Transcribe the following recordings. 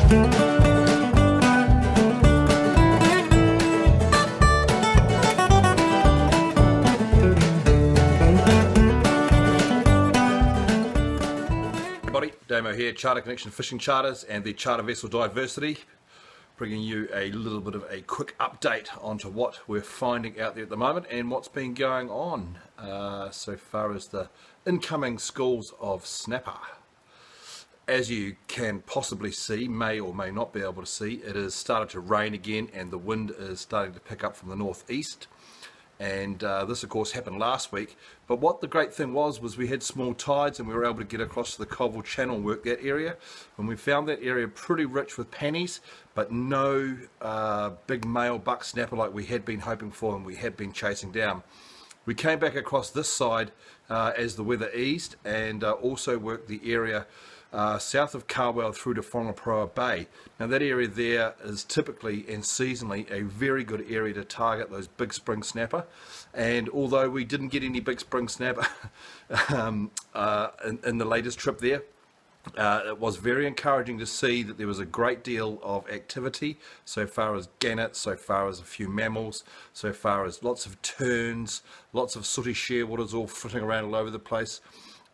Damo here, Charter Connection Fishing Charters and the Charter Vessel Diversity, bringing you a little bit of a quick update onto what we're finding out there at the moment and what's been going on so far as the incoming schools of snapper. As you can possibly see, may or may not be able to see, it has started to rain again and the wind is starting to pick up from the northeast. And this of course happened last week, but what the great thing was we had small tides and we were able to get across to the Colville Channel and work that area, and we found that area pretty rich with pannies, but no big male buck snapper like we had been hoping for and we had been chasing down. We came back across this side as the weather eased and also worked the area south of Carwell through to Whangaproa Bay. Now that area there is typically and seasonally a very good area to target those big spring snapper, and although we didn't get any big spring snapper in the latest trip there, it was very encouraging to see that there was a great deal of activity so far as gannets, so far as a few mammals, so far as lots of terns, lots of sooty shearwaters all flitting around all over the place.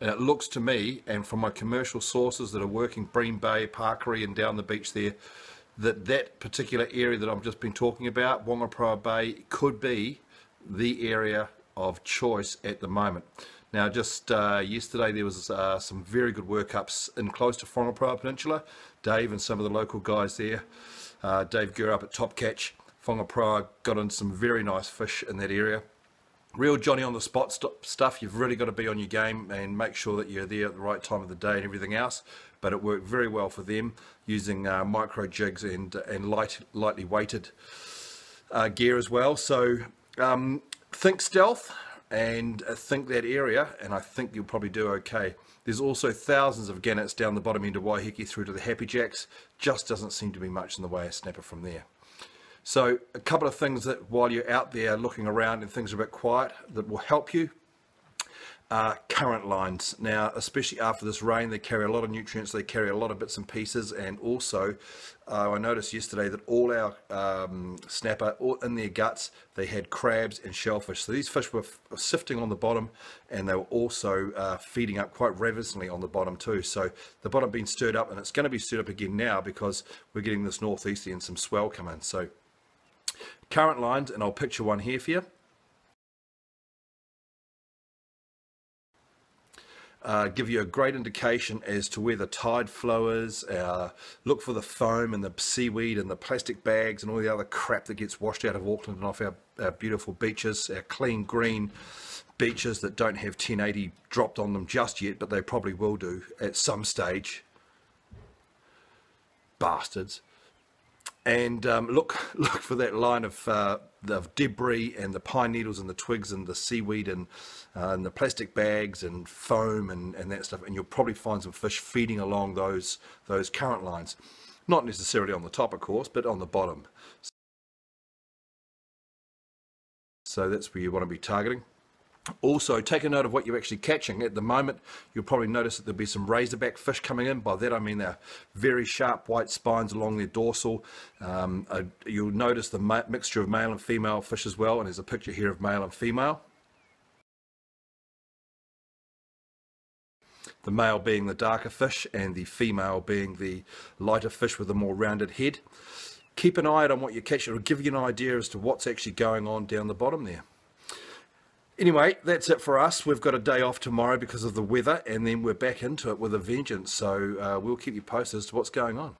And it looks to me, and from my commercial sources that are working Bream Bay, Parkery and down the beach there, that that particular area that I've just been talking about, Whangaproa Bay, could be the area of choice at the moment. Now just yesterday there was some very good workups in close to Whangaproa Peninsula. Dave and some of the local guys there, Dave Gurr up at Top Catch, Whangaproa, got in some very nice fish in that area. Real Johnny on the spot stuff. You've really got to be on your game and make sure that you're there at the right time of the day and everything else, but it worked very well for them using micro jigs and lightly weighted gear as well. So think stealth and think that area, and I think you'll probably do okay. There's also thousands of gannets down the bottom end of Waiheke through to the Happy Jacks. Just doesn't seem to be much in the way of snapper from there. So a couple of things that while you're out there looking around and things are a bit quiet that will help you are current lines. Now especially after this rain, they carry a lot of nutrients, they carry a lot of bits and pieces, and also I noticed yesterday that all our snapper, in their guts, they had crabs and shellfish. So these fish were sifting on the bottom, and they were also feeding up quite ravenously on the bottom too. So the bottom being stirred up, and it's going to be stirred up again now because we're getting this northeasterly and some swell come in. So current lines, and I'll picture one here for you. Give you a great indication as to where the tide flow is. Look for the foam and the seaweed and the plastic bags and all the other crap that gets washed out of Auckland and off our beautiful beaches, our clean green beaches that don't have 1080 dropped on them just yet, but they probably will do at some stage. Bastards. And look for that line of debris and the pine needles and the twigs and the seaweed and the plastic bags and foam and that stuff, and you'll probably find some fish feeding along those current lines. Not necessarily on the top, of course, but on the bottom. So that's where you want to be targeting. Also, take a note of what you're actually catching. At the moment, you'll probably notice that there'll be some razorback fish coming in. By that I mean they're very sharp white spines along their dorsal. You'll notice the mixture of male and female fish as well, and there's a picture here of male and female. The male being the darker fish and the female being the lighter fish with a more rounded head. Keep an eye out on what you're catching. It'll give you an idea as to what's actually going on down the bottom there. Anyway, that's it for us. We've got a day off tomorrow because of the weather, and then we're back into it with a vengeance. So we'll keep you posted as to what's going on.